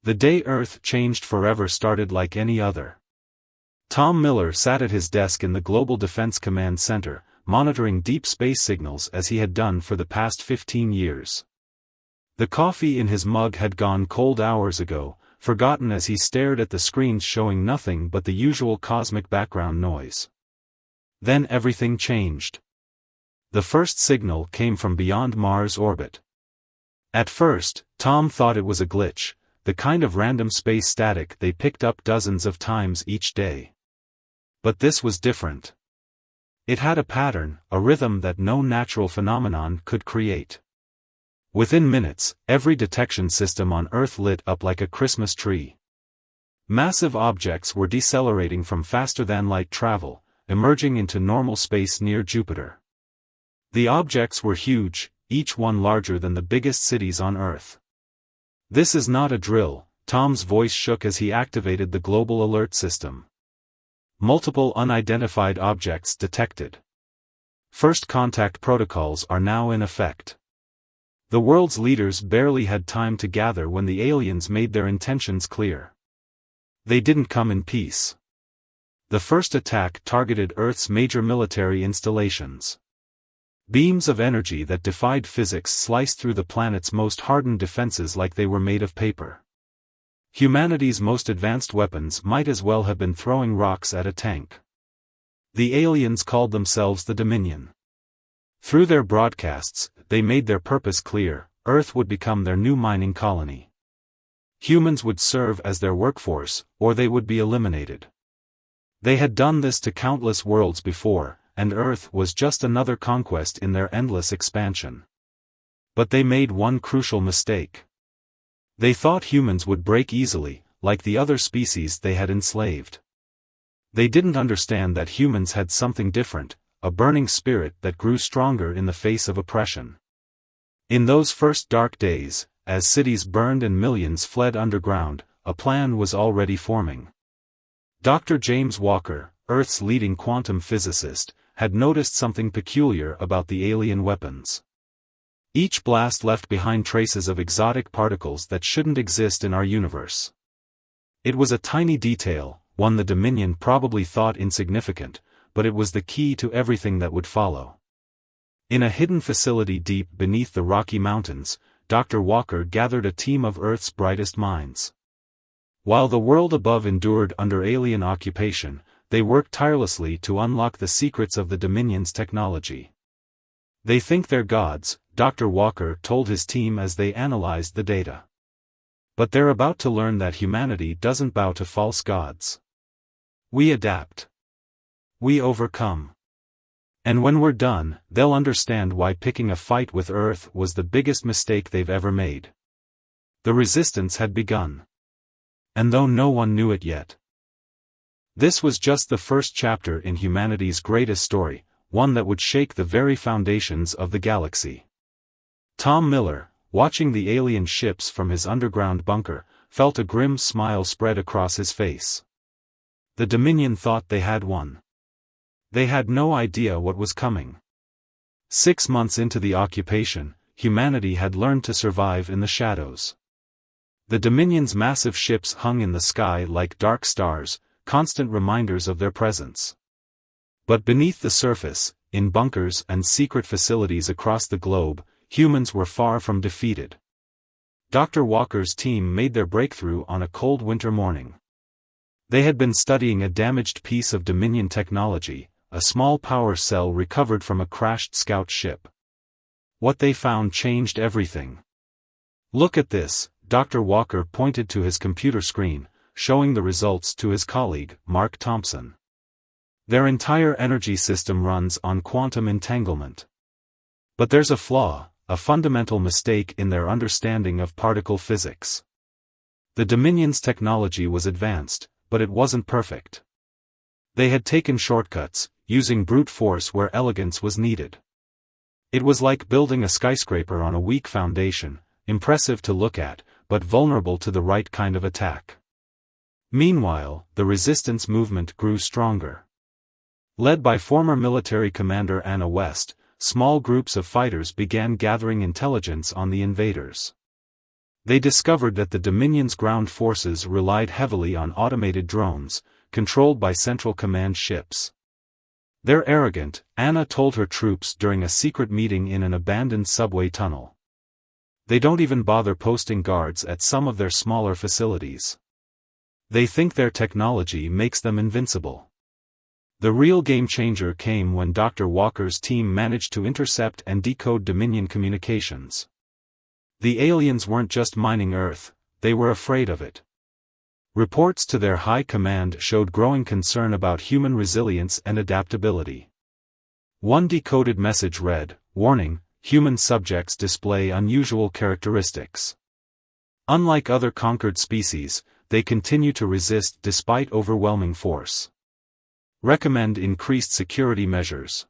The day Earth changed forever started like any other. Tom Miller sat at his desk in the Global Defense Command Center, monitoring deep space signals as he had done for the past 15 years. The coffee in his mug had gone cold hours ago, forgotten as he stared at the screens showing nothing but the usual cosmic background noise. Then everything changed. The first signal came from beyond Mars' orbit. At first, Tom thought it was a glitch, the kind of random space static they picked up dozens of times each day. But this was different. It had a pattern, a rhythm that no natural phenomenon could create. Within minutes, every detection system on Earth lit up like a Christmas tree. Massive objects were decelerating from faster-than-light travel, emerging into normal space near Jupiter. The objects were huge, each one larger than the biggest cities on Earth. "This is not a drill," Tom's voice shook as he activated the global alert system. Multiple unidentified objects detected. First contact protocols are now in effect. The world's leaders barely had time to gather when the aliens made their intentions clear. They didn't come in peace. The first attack targeted Earth's major military installations. Beams of energy that defied physics sliced through the planet's most hardened defenses like they were made of paper. Humanity's most advanced weapons might as well have been throwing rocks at a tank. The aliens called themselves the Dominion. Through their broadcasts, they made their purpose clear: Earth would become their new mining colony. Humans would serve as their workforce, or they would be eliminated. They had done this to countless worlds before, and Earth was just another conquest in their endless expansion. But they made one crucial mistake. They thought humans would break easily, like the other species they had enslaved. They didn't understand that humans had something different, a burning spirit that grew stronger in the face of oppression. In those first dark days, as cities burned and millions fled underground, a plan was already forming. Dr. James Walker, Earth's leading quantum physicist, had noticed something peculiar about the alien weapons. Each blast left behind traces of exotic particles that shouldn't exist in our universe. It was a tiny detail, one the Dominion probably thought insignificant, but it was the key to everything that would follow. In a hidden facility deep beneath the Rocky Mountains, Dr. Walker gathered a team of Earth's brightest minds. While the world above endured under alien occupation, they worked tirelessly to unlock the secrets of the Dominion's technology. "They think they're gods," Dr. Walker told his team as they analyzed the data. "But they're about to learn that humanity doesn't bow to false gods. We adapt. We overcome. And when we're done, they'll understand why picking a fight with Earth was the biggest mistake they've ever made." The resistance had begun. And though no one knew it yet, this was just the first chapter in humanity's greatest story, one that would shake the very foundations of the galaxy. Tom Miller, watching the alien ships from his underground bunker, felt a grim smile spread across his face. The Dominion thought they had won. They had no idea what was coming. 6 months into the occupation, humanity had learned to survive in the shadows. The Dominion's massive ships hung in the sky like dark stars, constant reminders of their presence. But beneath the surface, in bunkers and secret facilities across the globe, humans were far from defeated. Dr. Walker's team made their breakthrough on a cold winter morning. They had been studying a damaged piece of Dominion technology, a small power cell recovered from a crashed scout ship. What they found changed everything. "Look at this," Dr. Walker pointed to his computer screen, showing the results to his colleague, Mark Thompson. "Their entire energy system runs on quantum entanglement. But there's a flaw, a fundamental mistake in their understanding of particle physics. The Dominion's technology was advanced, but it wasn't perfect. They had taken shortcuts, using brute force where elegance was needed. It was like building a skyscraper on a weak foundation, impressive to look at, but vulnerable to the right kind of attack." Meanwhile, the resistance movement grew stronger. Led by former military commander Anna West, small groups of fighters began gathering intelligence on the invaders. They discovered that the Dominion's ground forces relied heavily on automated drones, controlled by Central Command ships. "They're arrogant," Anna told her troops during a secret meeting in an abandoned subway tunnel. "They don't even bother posting guards at some of their smaller facilities. They think their technology makes them invincible." The real game-changer came when Dr. Walker's team managed to intercept and decode Dominion communications. The aliens weren't just mining Earth, they were afraid of it. Reports to their high command showed growing concern about human resilience and adaptability. One decoded message read, "Warning, human subjects display unusual characteristics. Unlike other conquered species, they continue to resist despite overwhelming force. Recommend increased security measures."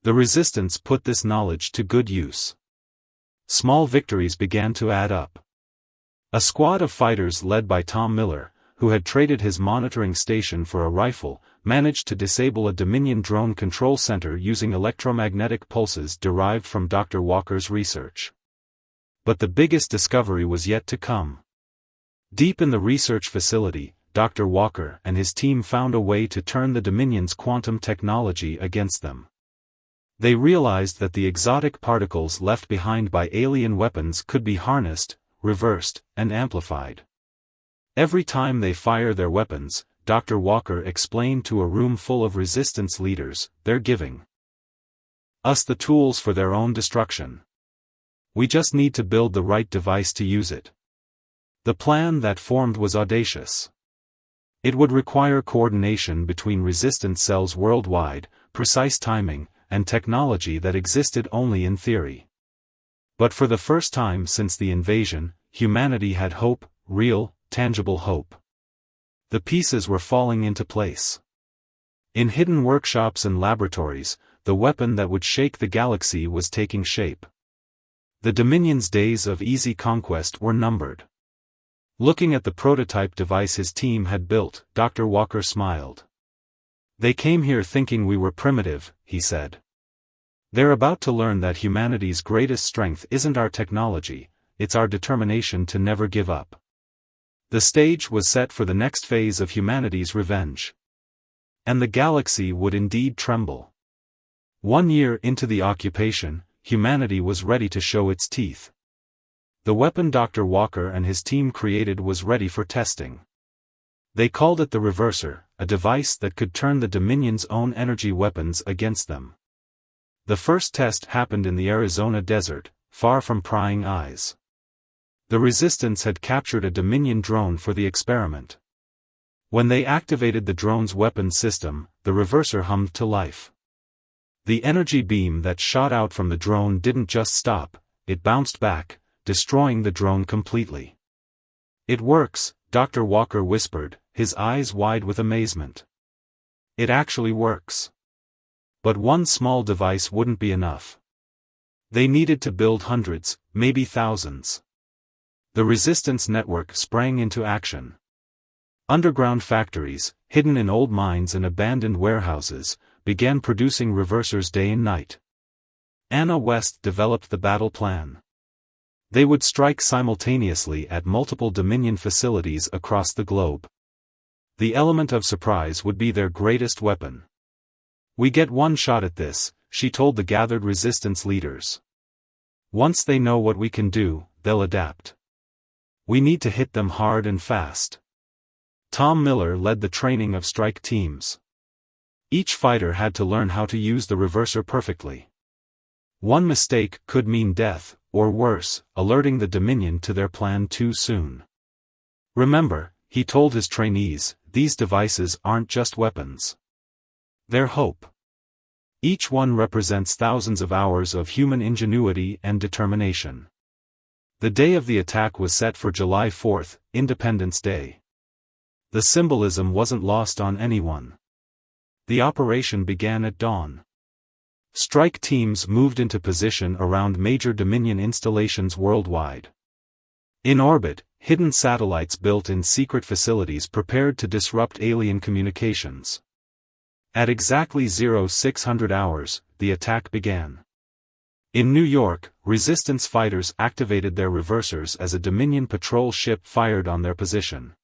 The resistance put this knowledge to good use. Small victories began to add up. A squad of fighters led by Tom Miller, who had traded his monitoring station for a rifle, managed to disable a Dominion drone control center using electromagnetic pulses derived from Dr. Walker's research. But the biggest discovery was yet to come. Deep in the research facility, Dr. Walker and his team found a way to turn the Dominion's quantum technology against them. They realized that the exotic particles left behind by alien weapons could be harnessed, reversed, and amplified. Every time they fire their weapons, Dr. Walker explained to a room full of resistance leaders, "They're giving us the tools for their own destruction. We just need to build the right device to use it." The plan that formed was audacious. It would require coordination between resistance cells worldwide, precise timing, and technology that existed only in theory. But for the first time since the invasion, humanity had hope, real, tangible hope. The pieces were falling into place. In hidden workshops and laboratories, the weapon that would shake the galaxy was taking shape. The Dominion's days of easy conquest were numbered. Looking at the prototype device his team had built, Dr. Walker smiled. "They came here thinking we were primitive," he said. "They're about to learn that humanity's greatest strength isn't our technology, it's our determination to never give up." The stage was set for the next phase of humanity's revenge. And the galaxy would indeed tremble. 1 year into the occupation, humanity was ready to show its teeth. The weapon Dr. Walker and his team created was ready for testing. They called it the Reverser, a device that could turn the Dominion's own energy weapons against them. The first test happened in the Arizona desert, far from prying eyes. The Resistance had captured a Dominion drone for the experiment. When they activated the drone's weapon system, the Reverser hummed to life. The energy beam that shot out from the drone didn't just stop, it bounced back, destroying the drone completely. "It works," Dr. Walker whispered, his eyes wide with amazement. "It actually works." But one small device wouldn't be enough. They needed to build hundreds, maybe thousands. The resistance network sprang into action. Underground factories, hidden in old mines and abandoned warehouses, began producing reversers day and night. Anna West developed the battle plan. They would strike simultaneously at multiple Dominion facilities across the globe. The element of surprise would be their greatest weapon. "We get one shot at this," she told the gathered resistance leaders. "Once they know what we can do, they'll adapt. We need to hit them hard and fast." Tom Miller led the training of strike teams. Each fighter had to learn how to use the reverser perfectly. One mistake could mean death, or worse, alerting the Dominion to their plan too soon. "Remember," he told his trainees, "these devices aren't just weapons. They're hope. Each one represents thousands of hours of human ingenuity and determination." The day of the attack was set for July 4th, Independence Day. The symbolism wasn't lost on anyone. The operation began at dawn. Strike teams moved into position around major Dominion installations worldwide. In orbit, hidden satellites built in secret facilities prepared to disrupt alien communications. At exactly 0600 hours, the attack began. In New York, Resistance fighters activated their reversers as a Dominion patrol ship fired on their position.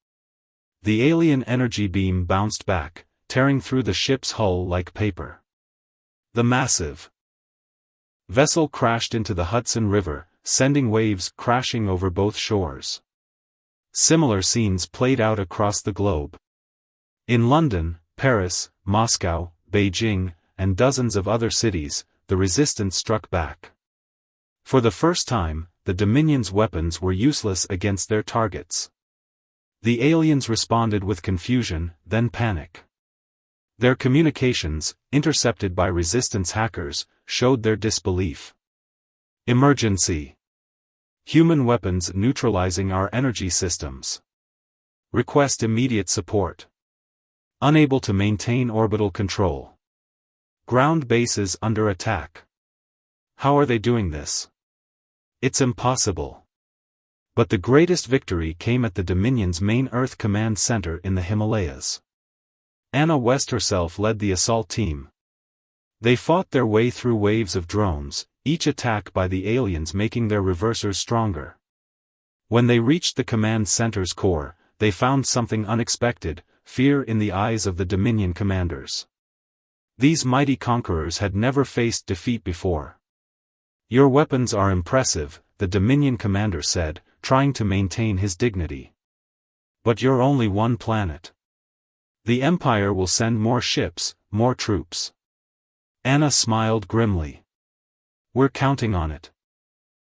The alien energy beam bounced back, tearing through the ship's hull like paper. The massive vessel crashed into the Hudson River, sending waves crashing over both shores. Similar scenes played out across the globe. In London, Paris, Moscow, Beijing, and dozens of other cities, the resistance struck back. For the first time, the Dominion's weapons were useless against their targets. The aliens responded with confusion, then panic. Their communications, intercepted by resistance hackers, showed their disbelief. Emergency. Human weapons neutralizing our energy systems. Request immediate support. Unable to maintain orbital control. Ground bases under attack. How are they doing this? It's impossible. But the greatest victory came at the Dominion's main Earth command center in the Himalayas. Anna West herself led the assault team. They fought their way through waves of drones, each attack by the aliens making their reversers stronger. When they reached the command center's core, they found something unexpected: fear in the eyes of the Dominion commanders. These mighty conquerors had never faced defeat before. "Your weapons are impressive," the Dominion commander said, trying to maintain his dignity. "But you're only one planet. The Empire will send more ships, more troops." Anna smiled grimly. "We're counting on it.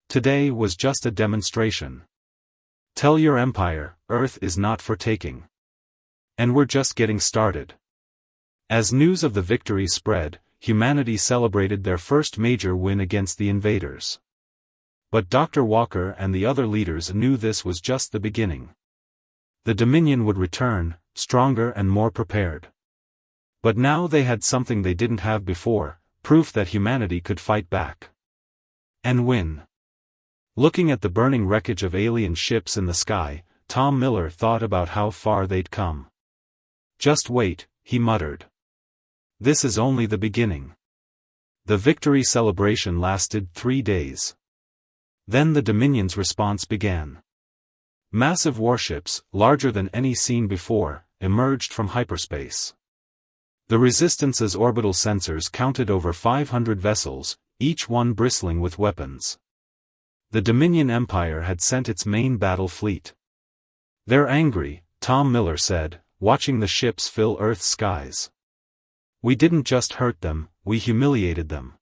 Today was just a demonstration. Tell your Empire, Earth is not for taking. And we're just getting started." As news of the victory spread, humanity celebrated their first major win against the invaders. But Dr. Walker and the other leaders knew this was just the beginning. The Dominion would return, stronger and more prepared. But now they had something they didn't have before: proof that humanity could fight back. And win. Looking at the burning wreckage of alien ships in the sky, Tom Miller thought about how far they'd come. "Just wait," he muttered. "This is only the beginning." The victory celebration lasted 3 days. Then the Dominion's response began. Massive warships, larger than any seen before, emerged from hyperspace. The Resistance's orbital sensors counted over 500 vessels, each one bristling with weapons. The Dominion Empire had sent its main battle fleet. "They're angry," Tom Miller said, watching the ships fill Earth's skies. "We didn't just hurt them, we humiliated them."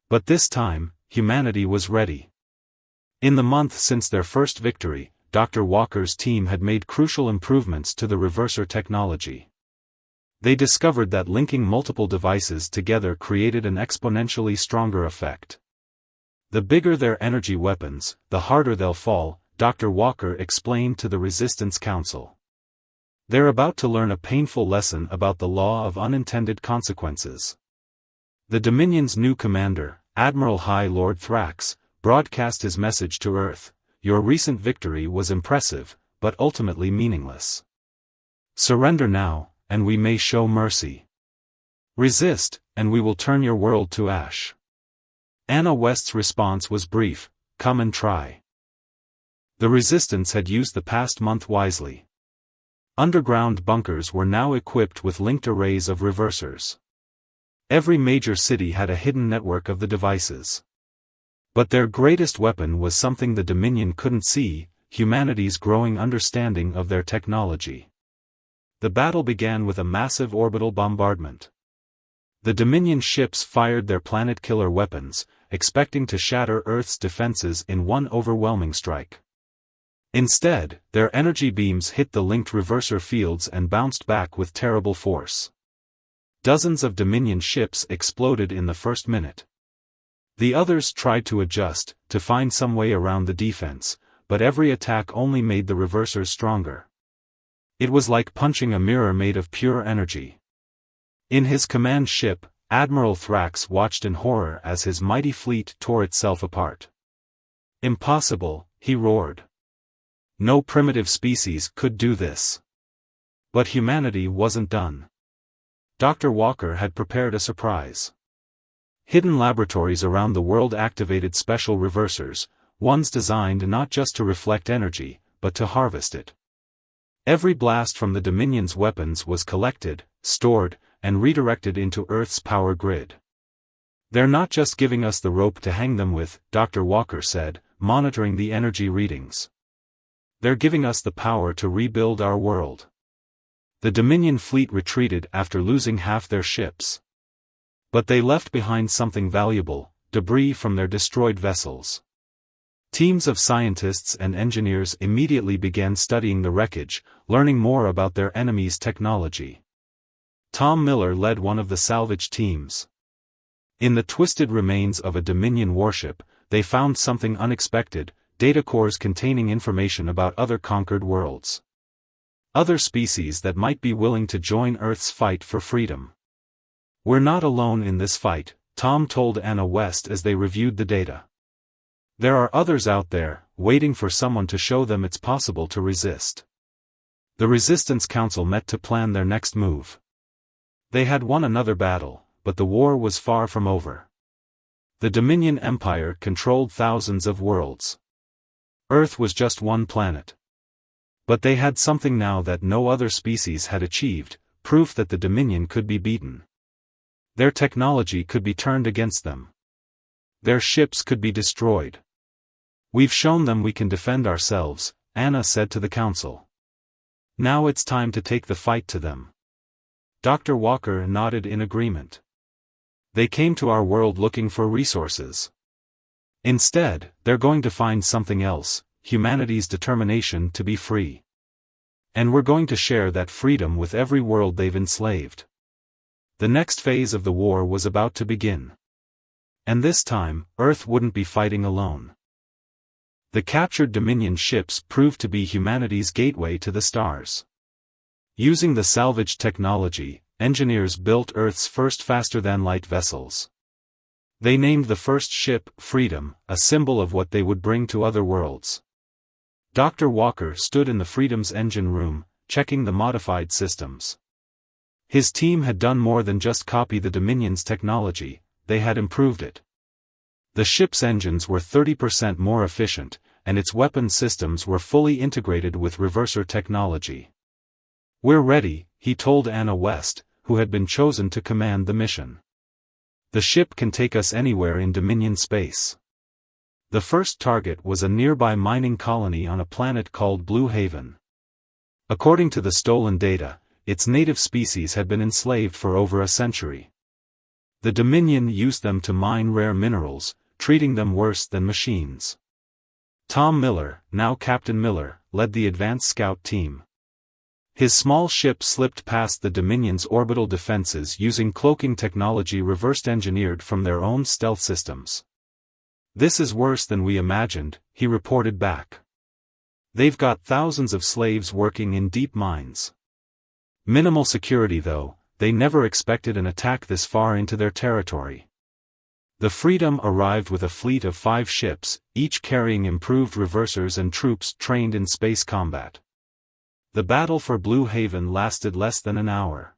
But this time, humanity was ready. In the month since their first victory, Dr. Walker's team had made crucial improvements to the reverser technology. They discovered that linking multiple devices together created an exponentially stronger effect. "The bigger their energy weapons, the harder they'll fall," Dr. Walker explained to the Resistance Council. "They're about to learn a painful lesson about the law of unintended consequences." The Dominion's new commander, Admiral High Lord Thrax, broadcast his message to Earth: "Your recent victory was impressive, but ultimately meaningless. Surrender now, and we may show mercy. Resist, and we will turn your world to ash." Anna West's response was brief: "Come and try." The Resistance had used the past month wisely. Underground bunkers were now equipped with linked arrays of reversers. Every major city had a hidden network of the devices. But their greatest weapon was something the Dominion couldn't see: humanity's growing understanding of their technology. The battle began with a massive orbital bombardment. The Dominion ships fired their planet-killer weapons, expecting to shatter Earth's defenses in one overwhelming strike. Instead, their energy beams hit the linked reverser fields and bounced back with terrible force. Dozens of Dominion ships exploded in the first minute. The others tried to adjust, to find some way around the defense, but every attack only made the reversers stronger. It was like punching a mirror made of pure energy. In his command ship, Admiral Thrax watched in horror as his mighty fleet tore itself apart. "Impossible," he roared. "No primitive species could do this." But humanity wasn't done. Dr. Walker had prepared a surprise. Hidden laboratories around the world activated special reversers, ones designed not just to reflect energy, but to harvest it. Every blast from the Dominion's weapons was collected, stored, and redirected into Earth's power grid. "They're not just giving us the rope to hang them with," Dr. Walker said, monitoring the energy readings. "They're giving us the power to rebuild our world." The Dominion fleet retreated after losing half their ships. But they left behind something valuable: debris from their destroyed vessels. Teams of scientists and engineers immediately began studying the wreckage, learning more about their enemy's technology. Tom Miller led one of the salvage teams. In the twisted remains of a Dominion warship, they found something unexpected: data cores containing information about other conquered worlds. Other species that might be willing to join Earth's fight for freedom. "We're not alone in this fight," Tom told Anna West as they reviewed the data. "There are others out there, waiting for someone to show them it's possible to resist." The Resistance Council met to plan their next move. They had won another battle, but the war was far from over. The Dominion Empire controlled thousands of worlds. Earth was just one planet. But they had something now that no other species had achieved: proof that the Dominion could be beaten. Their technology could be turned against them. Their ships could be destroyed. "We've shown them we can defend ourselves," Anna said to the Council. "Now it's time to take the fight to them." Dr. Walker nodded in agreement. "They came to our world looking for resources. Instead, they're going to find something else: humanity's determination to be free. And we're going to share that freedom with every world they've enslaved." The next phase of the war was about to begin. And this time, Earth wouldn't be fighting alone. The captured Dominion ships proved to be humanity's gateway to the stars. Using the salvage technology, engineers built Earth's first faster-than-light vessels. They named the first ship Freedom, a symbol of what they would bring to other worlds. Dr. Walker stood in the Freedom's engine room, checking the modified systems. His team had done more than just copy the Dominion's technology, they had improved it. The ship's engines were 30% more efficient, and its weapon systems were fully integrated with reverser technology. "We're ready," he told Anna West, who had been chosen to command the mission. "The ship can take us anywhere in Dominion space." The first target was a nearby mining colony on a planet called Blue Haven. According to the stolen data, its native species had been enslaved for over a century. The Dominion used them to mine rare minerals, treating them worse than machines. Tom Miller, now Captain Miller, led the advanced scout team. His small ship slipped past the Dominion's orbital defenses using cloaking technology reverse-engineered from their own stealth systems. "This is worse than we imagined," he reported back. "They've got thousands of slaves working in deep mines. Minimal security though, they never expected an attack this far into their territory." The Freedom arrived with a fleet of 5 ships, each carrying improved reversers and troops trained in space combat. The battle for Blue Haven lasted less than an hour.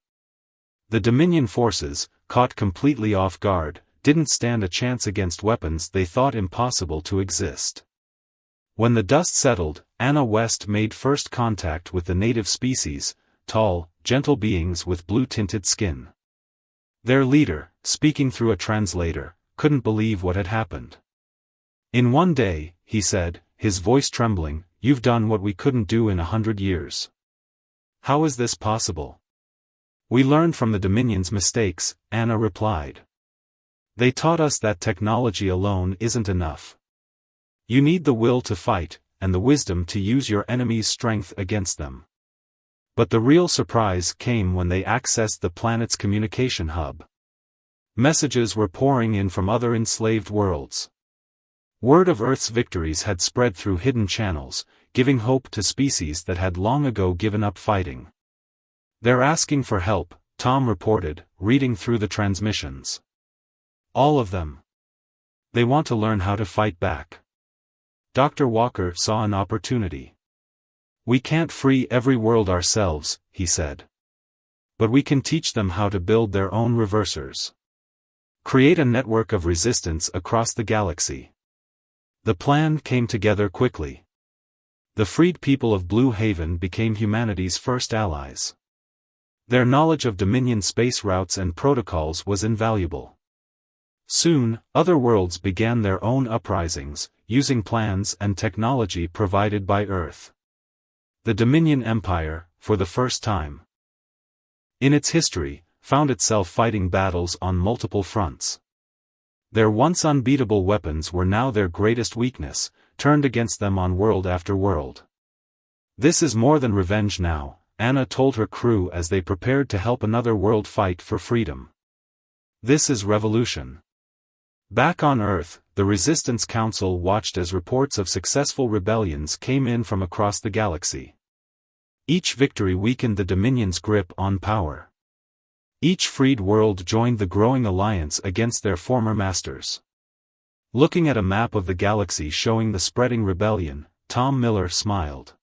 The Dominion forces, caught completely off guard, didn't stand a chance against weapons they thought impossible to exist. When the dust settled, Anna West made first contact with the native species, tall, gentle beings with blue-tinted skin. Their leader, speaking through a translator, couldn't believe what had happened. "In one day," he said, his voice trembling, "you've done what we couldn't do in 100 years. How is this possible?" "We learned from the Dominion's mistakes," Anna replied. "They taught us that technology alone isn't enough. You need the will to fight, and the wisdom to use your enemy's strength against them." But the real surprise came when they accessed the planet's communication hub. Messages were pouring in from other enslaved worlds. Word of Earth's victories had spread through hidden channels, giving hope to species that had long ago given up fighting. "They're asking for help," Tom reported, reading through the transmissions. "All of them. They want to learn how to fight back." Dr. Walker saw an opportunity. "We can't free every world ourselves," he said. "But we can teach them how to build their own reversers. Create a network of resistance across the galaxy. The plan came together quickly. The freed people of Blue Haven became humanity's first allies. Their knowledge of Dominion space routes and protocols was invaluable. Soon, other worlds began their own uprisings, using plans and technology provided by Earth. The Dominion Empire, for the first time in its history, found itself fighting battles on multiple fronts. Their once unbeatable weapons were now their greatest weakness, turned against them on world after world. "This is more than revenge now," Anna told her crew as they prepared to help another world fight for freedom. "This is revolution." Back on Earth, the Resistance Council watched as reports of successful rebellions came in from across the galaxy. Each victory weakened the Dominion's grip on power. Each freed world joined the growing alliance against their former masters. Looking at a map of the galaxy showing the spreading rebellion, Tom Miller smiled.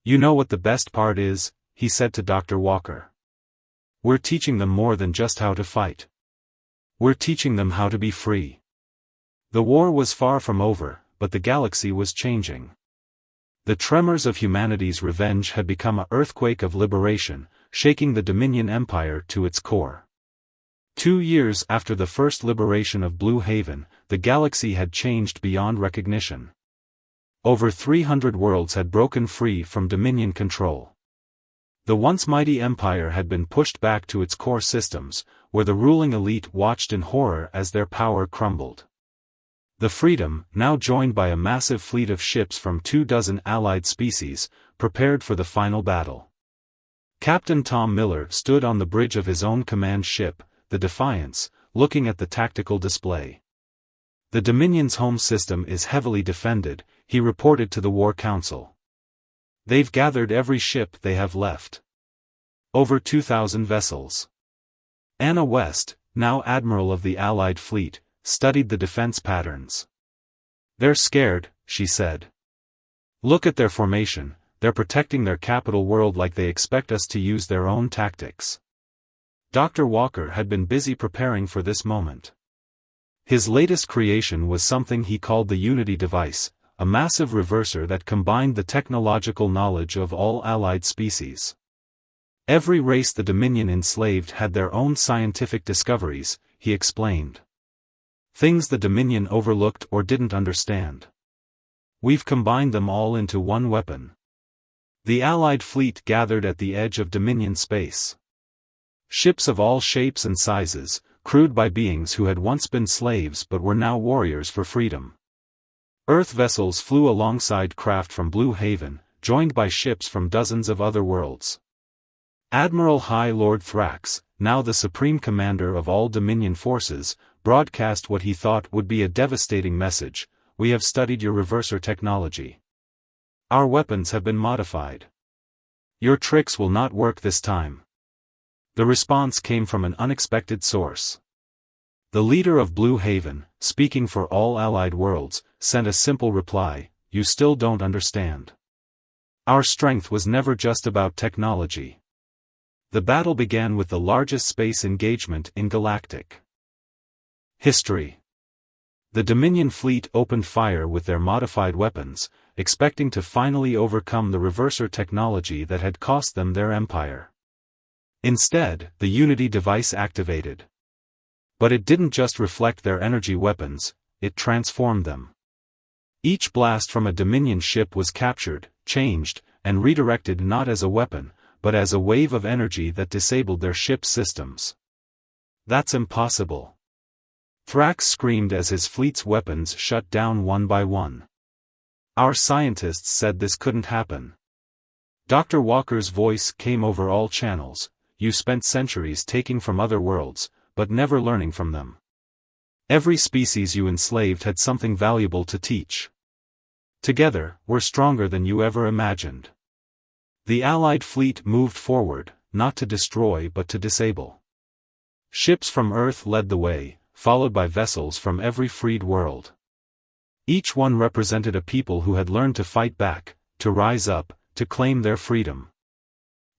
"You know what the best part is," he said to Dr. Walker. "We're teaching them more than just how to fight. We're teaching them how to be free." The war was far from over, but the galaxy was changing. The tremors of humanity's revenge had become an earthquake of liberation, shaking the Dominion Empire to its core. 2 years after the first liberation of Blue Haven, the galaxy had changed beyond recognition. Over 300 worlds had broken free from Dominion control. The once mighty empire had been pushed back to its core systems, where the ruling elite watched in horror as their power crumbled. The Freedom, now joined by a massive fleet of ships from 24 allied species, prepared for the final battle. Captain Tom Miller stood on the bridge of his own command ship, the Defiance, looking at the tactical display. "The Dominion's home system is heavily defended," he reported to the War Council. "They've gathered every ship they have left. Over 2,000 vessels." Anna West, now Admiral of the Allied fleet, studied the defense patterns. "They're scared," she said. "Look at their formation. They're protecting their capital world like they expect us to use their own tactics." Dr. Walker had been busy preparing for this moment. His latest creation was something he called the Unity device, a massive reverser that combined the technological knowledge of all allied species. Every race the Dominion enslaved had their own scientific discoveries, he explained. Things the Dominion overlooked or didn't understand. "We've combined them all into one weapon." The Allied fleet gathered at the edge of Dominion space. Ships of all shapes and sizes, crewed by beings who had once been slaves but were now warriors for freedom. Earth vessels flew alongside craft from Blue Haven, joined by ships from dozens of other worlds. Admiral High Lord Thrax, now the supreme commander of all Dominion forces, broadcast what he thought would be a devastating message: "We have studied your reverser technology. Our weapons have been modified. Your tricks will not work this time." The response came from an unexpected source. The leader of Blue Haven, speaking for all allied worlds, sent a simple reply: "You still don't understand. Our strength was never just about technology." The battle began with the largest space engagement in Galactic history. The Dominion fleet opened fire with their modified weapons, expecting to finally overcome the reverser technology that had cost them their empire. Instead, the Unity device activated. But it didn't just reflect their energy weapons, it transformed them. Each blast from a Dominion ship was captured, changed, and redirected not as a weapon, but as a wave of energy that disabled their ship's systems. "That's impossible!" Thrax screamed as his fleet's weapons shut down one by one. "Our scientists said this couldn't happen." Dr. Walker's voice came over all channels: "You spent centuries taking from other worlds, but never learning from them. Every species you enslaved had something valuable to teach. Together, we're stronger than you ever imagined." The Allied fleet moved forward, not to destroy but to disable. Ships from Earth led the way, followed by vessels from every freed world. Each one represented a people who had learned to fight back, to rise up, to claim their freedom.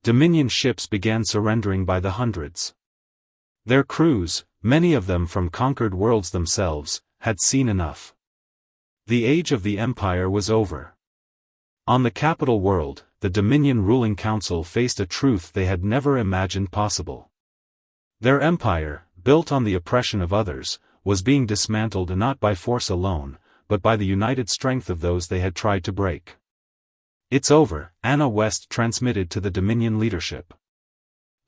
Dominion ships began surrendering by the hundreds. Their crews, many of them from conquered worlds themselves, had seen enough. The age of the Empire was over. On the capital world, the Dominion ruling council faced a truth they had never imagined possible. Their empire, built on the oppression of others, was being dismantled not by force alone, but by the united strength of those they had tried to break. "It's over," Anna West transmitted to the Dominion leadership.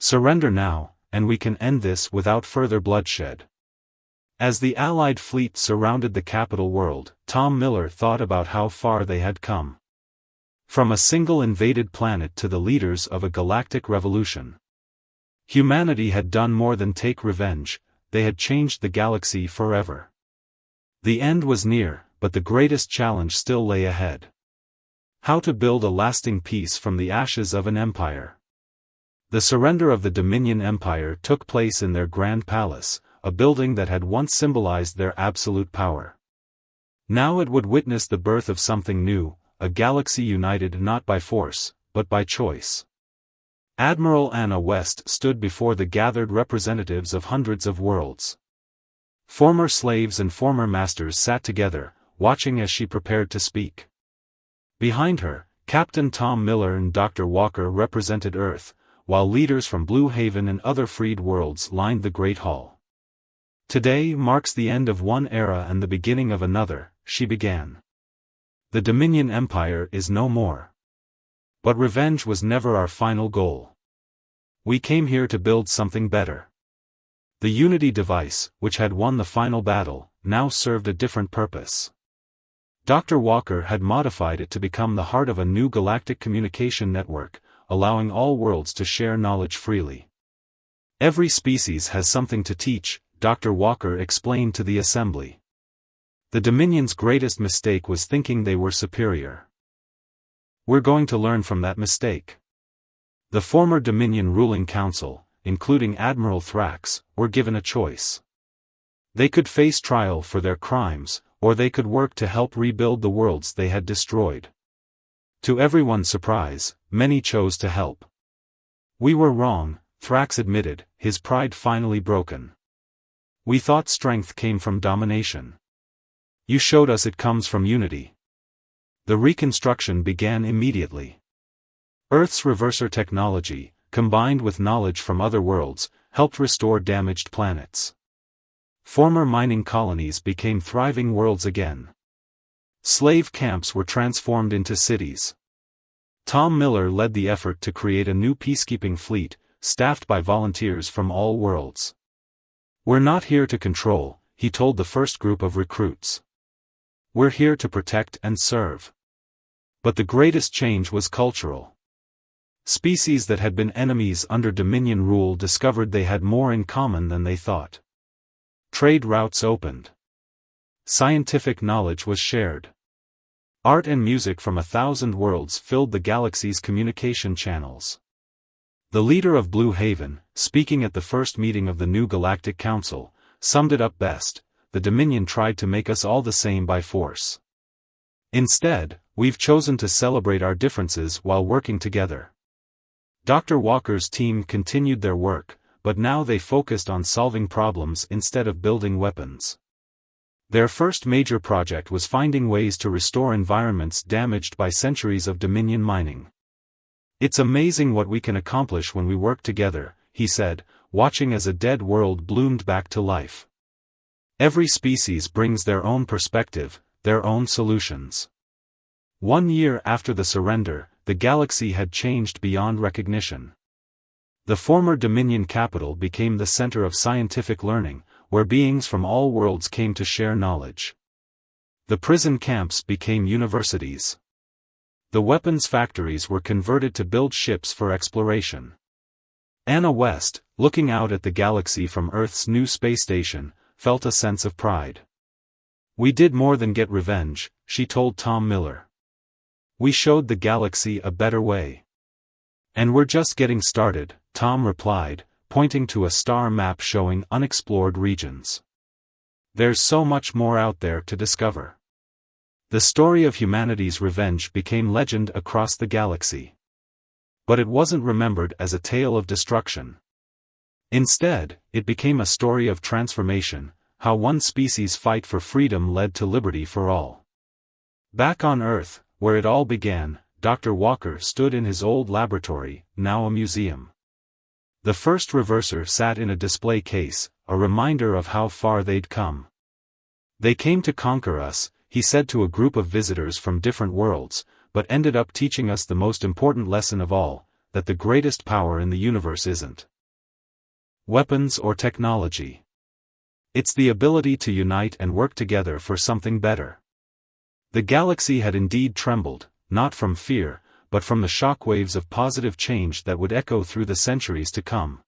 "Surrender now, and we can end this without further bloodshed." As the Allied fleet surrounded the capital world, Tom Miller thought about how far they had come. From a single invaded planet to the leaders of a galactic revolution. Humanity had done more than take revenge, they had changed the galaxy forever. The end was near, but the greatest challenge still lay ahead. How to build a lasting peace from the ashes of an empire. The surrender of the Dominion Empire took place in their Grand Palace, a building that had once symbolized their absolute power. Now it would witness the birth of something new, a galaxy united not by force, but by choice. Admiral Anna West stood before the gathered representatives of hundreds of worlds. Former slaves and former masters sat together, watching as she prepared to speak. Behind her, Captain Tom Miller and Dr. Walker represented Earth, while leaders from Blue Haven and other freed worlds lined the Great Hall. "Today marks the end of one era and the beginning of another," she began. "The Dominion Empire is no more. But revenge was never our final goal. We came here to build something better." The Unity device, which had won the final battle, now served a different purpose. Dr. Walker had modified it to become the heart of a new galactic communication network, allowing all worlds to share knowledge freely. "Every species has something to teach," Dr. Walker explained to the assembly. "The Dominion's greatest mistake was thinking they were superior. We're going to learn from that mistake." The former Dominion ruling council, including Admiral Thrax, were given a choice. They could face trial for their crimes, or they could work to help rebuild the worlds they had destroyed. To everyone's surprise, many chose to help. "We were wrong," Thrax admitted, his pride finally broken. "We thought strength came from domination. You showed us it comes from unity." The reconstruction began immediately. Earth's reverser technology, combined with knowledge from other worlds, helped restore damaged planets. Former mining colonies became thriving worlds again. Slave camps were transformed into cities. Tom Miller led the effort to create a new peacekeeping fleet, staffed by volunteers from all worlds. "We're not here to control," he told the first group of recruits. "We're here to protect and serve." But the greatest change was cultural. Species that had been enemies under Dominion rule discovered they had more in common than they thought. Trade routes opened. Scientific knowledge was shared. Art and music from 1,000 worlds filled the galaxy's communication channels. The leader of Blue Haven, speaking at the first meeting of the new Galactic Council, summed it up best: "The Dominion tried to make us all the same by force. Instead, we've chosen to celebrate our differences while working together." Dr. Walker's team continued their work, but now they focused on solving problems instead of building weapons. Their first major project was finding ways to restore environments damaged by centuries of Dominion mining. "It's amazing what we can accomplish when we work together," he said, watching as a dead world bloomed back to life. "Every species brings their own perspective, their own solutions." 1 year after the surrender, the galaxy had changed beyond recognition. The former Dominion capital became the center of scientific learning, where beings from all worlds came to share knowledge. The prison camps became universities. The weapons factories were converted to build ships for exploration. Anna West, looking out at the galaxy from Earth's new space station, felt a sense of pride. "We did more than get revenge," she told Tom Miller. "We showed the galaxy a better way." "And we're just getting started," Tom replied, pointing to a star map showing unexplored regions. "There's so much more out there to discover." The story of humanity's revenge became legend across the galaxy. But it wasn't remembered as a tale of destruction. Instead, it became a story of transformation, how one species' fight for freedom led to liberty for all. Back on Earth, where it all began, Dr. Walker stood in his old laboratory, now a museum. The first reverser sat in a display case, a reminder of how far they'd come. They came to conquer us, he said to a group of visitors from different worlds, but ended up teaching us the most important lesson of all, that the greatest power in the universe isn't weapons or technology. It's the ability to unite and work together for something better. The galaxy had indeed trembled, not from fear, but from the shockwaves of positive change that would echo through the centuries to come.